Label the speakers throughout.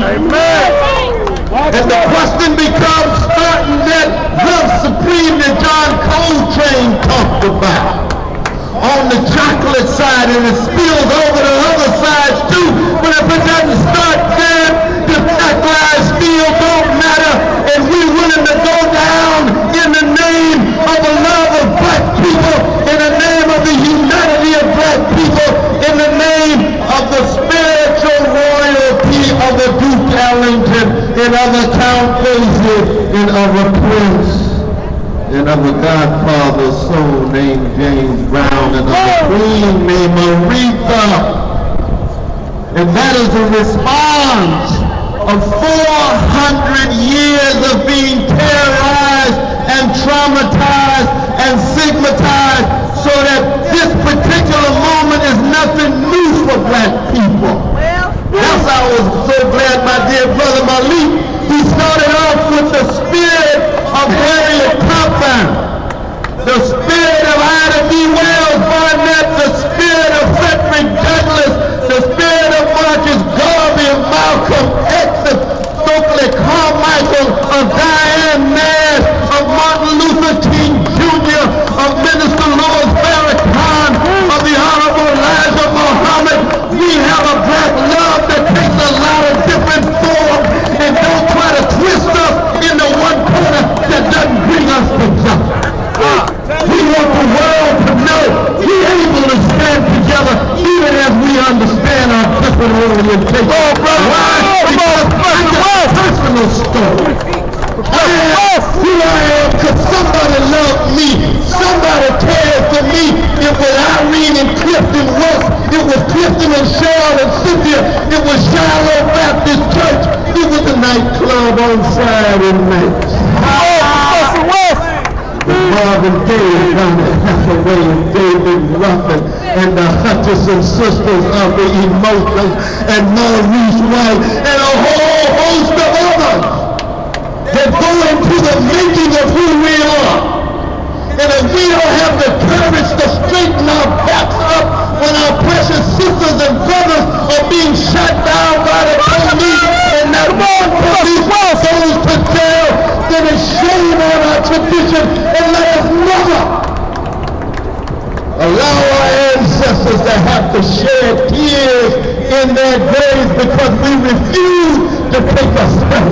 Speaker 1: Amen.
Speaker 2: And the question becomes, starting that love supreme that John Coltrane talked about on the chocolate side, and it spills over to other sides too. But if it doesn't start there, the Black Lives still don't matter, and we're willing to go down in the name of the love of black people, in the name of the humanity of black people, in the name of the spiritual royalty of the Duke Ellington, and of the Count Basie, and of a prince, and of a godfather's soul named James Brown, and of a queen named Aretha. And that is a response of 400 years of being terrorized and traumatized and stigmatized, so that this particular moment is nothing new for black people. That's why I was so glad my dear brother Malik, he started off with the spirit of Harriet Tubman, the spirit of Ida B. Wells Barnett, the spirit of Frederick Douglass, the spirit of Marcus Garvey, of Malcolm X, of Stokely Carmichael, of Diane Nash, of Martin Luther King Jr., of Minister Louis Farrakhan, of the Honorable Elijah Muhammad. We have a black love that takes a lot of different forms, and don't try to twist us into one corner that doesn't bring us together. We want the world to know we're able to stand together even as we understand our different orientations. Why? Because I got a personal story. I am who I am because somebody loved me. Somebody cared for me. It was Irene and Clifton West. It was Clifton and Cheryl and Cynthia. It was Shiloh Baptist Church. It was the nightclub on Friday nights. Marvin Gaye, Ronnie Hathaway, and David Ruffin, and the Hutchison sisters of the Emotions, and Maurice White, and a whole host of others that go into the making of who we are. And if we don't have the courage to straighten our backs up when our precious sisters and brothers are being shot down by the police, and that one police goes to jail, then it's shame on our tradition, and let us never allow our ancestors to have to shed tears in their graves because we refuse to take a step.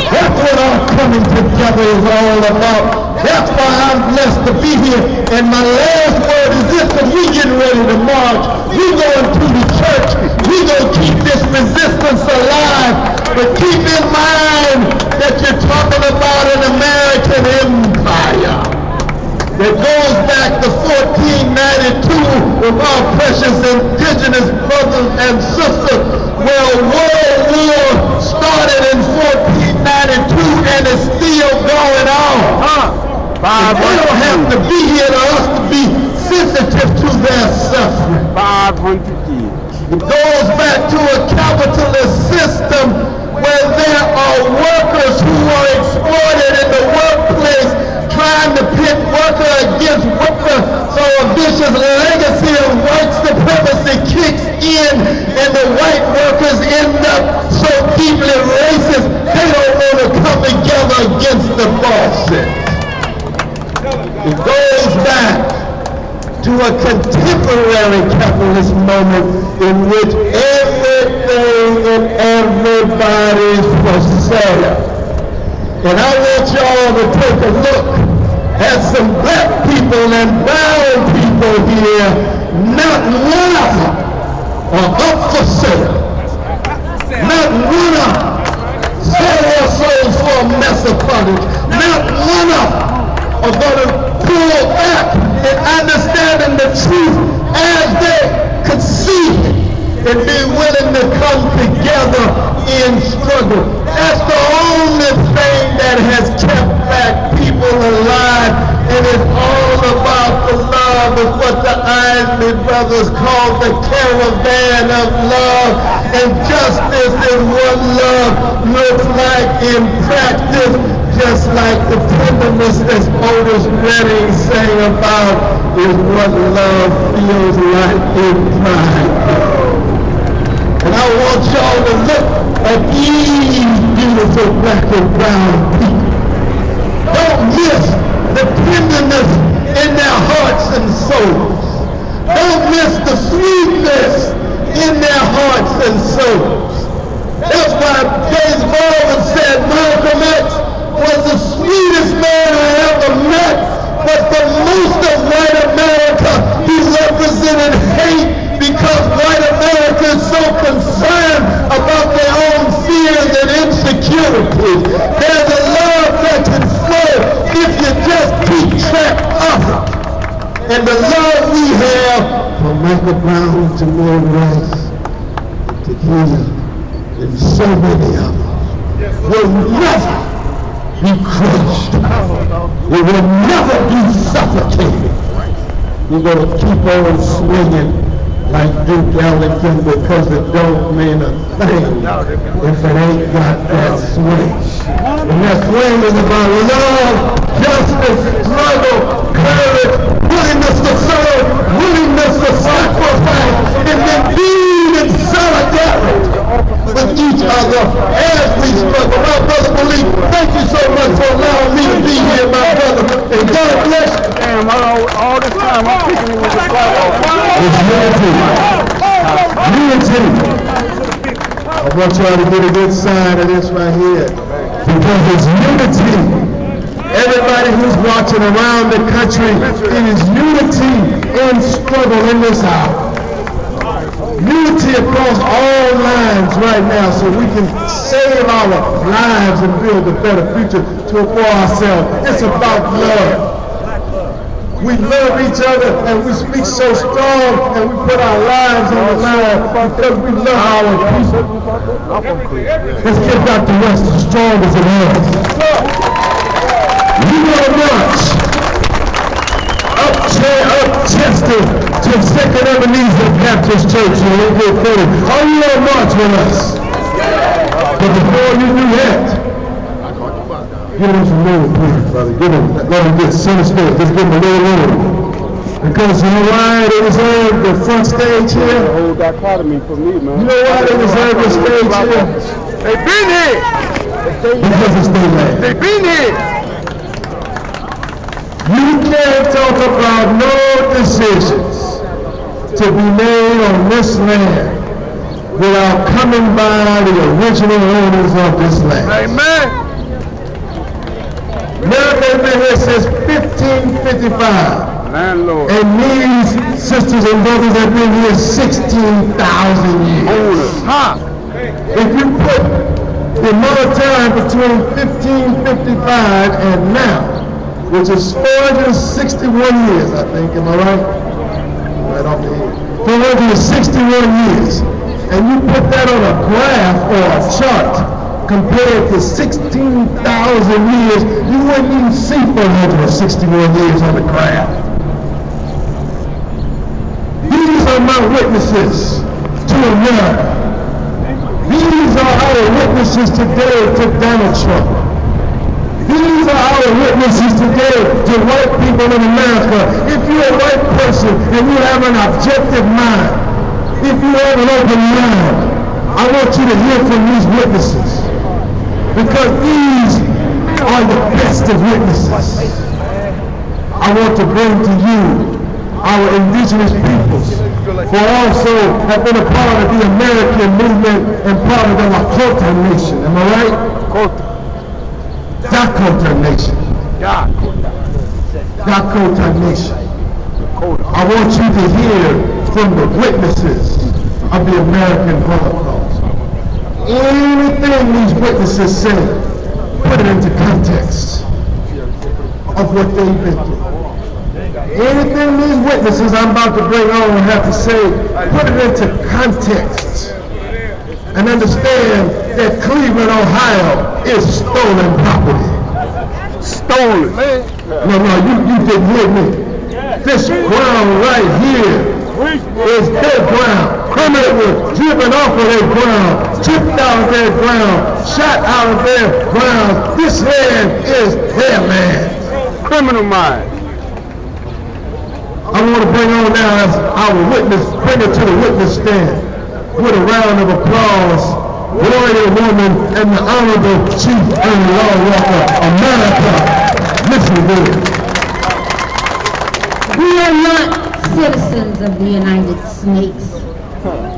Speaker 2: That's what our coming together is all about. That's why I'm blessed to be here. And my last word is this: that we getting ready to march. We going to the church. We gonna keep this resistance alive. But keep in mind that you're talking about an American empire that goes back to 1492 with our precious indigenous brothers and sisters, where World War started in 1492 and is still going on. They don't have to be here to us to be sensitive to their suffering.
Speaker 1: 500 years.
Speaker 2: It goes back to a capitalist system where there are workers who are exploited in the workplace, trying to pit worker against worker, so a vicious legacy of white supremacy kicks in, and the white workers end up so deeply racist, they don't want to come together against the bosses. It goes back to a contemporary capitalist moment in which everything and everybody's for sale. And I want y'all to take a look at some black people and brown people here. Not one of them are up for sale. Not one of them sell their souls for a mess of footage. Not one of them are going to pull back and understanding the truth as they could see it and be willing to come together in struggle. That's the only thing that has kept black people alive, and it's all about the love of what the Isley brothers call the caravan of love, and justice is what love looks like in practice, just like the tenderness that Otis Redding sang about is what love feels like in pride. And I want y'all to look at to black and brown people. Don't miss the tenderness in their hearts and souls. Don't miss the sweetness in their hearts and souls. That's why James Baldwin said Malcolm X was the sweetest man I ever met, but for most of white America, he represented hate because white America is so concerned about their own fears and insecurities. There's a love that can flow if you just keep track of it. And the love we have for Michael Brown, to Mary Rice, to Kenya, and so many others will never be crushed. We will never be suffocated. We're going to keep on swinging like Duke Ellington, because it don't mean a thing if it ain't got that swing. And that swing is about love, justice, struggle, courage, willingness to serve, willingness to sacrifice, and then being in solidarity with each other as we struggle. My brother Malik, thank you so much for allowing me to be here, my brother. And God bless you.
Speaker 1: Damn, all this time I'm thinking it was a black.
Speaker 2: It's unity. Unity. I want y'all to get a good sign of this right here. Because it's unity. Everybody who's watching around the country, it is unity in struggle in this hour. Unity across all lines right now so we can save our lives and build a better future for ourselves. It's about love. We love each other and we speak so strong and we put our lives on the line because we love our people. Let's get Dr. West as strong as it is. We want to march up-chested to 2nd Ebenezer Baptist Church in Lakewood City. Are you going to march with us? But before you do that, give him some room, please, brother. Let him get center stage. Just give him a little room. Because you know why they reserve the front stage here?
Speaker 1: The whole dichotomy for me, man.
Speaker 2: You know why they reserve the stage here?
Speaker 1: They've been here.
Speaker 2: Because it's their land.
Speaker 1: They've been here.
Speaker 2: You can't talk about no decisions to be made on this land without coming by the original owners of this land.
Speaker 1: Amen.
Speaker 2: America has been here since 1555.
Speaker 1: Landlord.
Speaker 2: And these sisters and brothers have been here 16,000 years.
Speaker 1: Owners. Huh?
Speaker 2: If you put the amount of time between 1555 and now, which is 461 years, I think, am I right? Right off the head. 461 years. And you put that on a graph or a chart, compared to 16,000 years, you wouldn't even see 461 years on the graph. These are my witnesses to America. These are our witnesses today to Donald Trump. These are our witnesses today to white people in America. If you're a white person and you have an objective mind, if you have an open mind, I want you to hear from these witnesses. Because these are the best of witnesses. I want to bring to you our indigenous peoples who also have been a part of the American movement and part of the Lakota Nation. Am I right? Dakota Nation. Dakota Nation. I want you to hear from the witnesses of the American Holocaust. Anything these witnesses say, put it into context of what they've been through. Anything these witnesses I'm about to bring on have to say, put it into context and understand that Cleveland, Ohio is stolen property. Stolen. No, you didn't hear me. This ground right here is their ground. Criminals were driven off of their ground, chipped out of their ground, shot out of their ground. This land is their land.
Speaker 1: Criminal mind.
Speaker 2: I want to bring on now as our witness, bring it to the witness stand with a round of applause, warrior woman, and the honorable chief and law worker, America. Listen good.
Speaker 3: We are not citizens of the United States.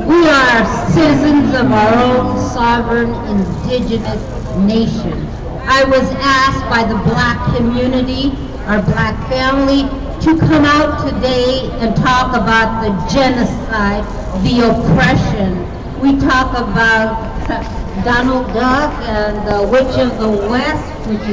Speaker 3: We are citizens of our own sovereign indigenous nation. I was asked by the black community, our black family, to come out today and talk about the genocide, the oppression. We talk about Donald Duck and the Witch of the West, which is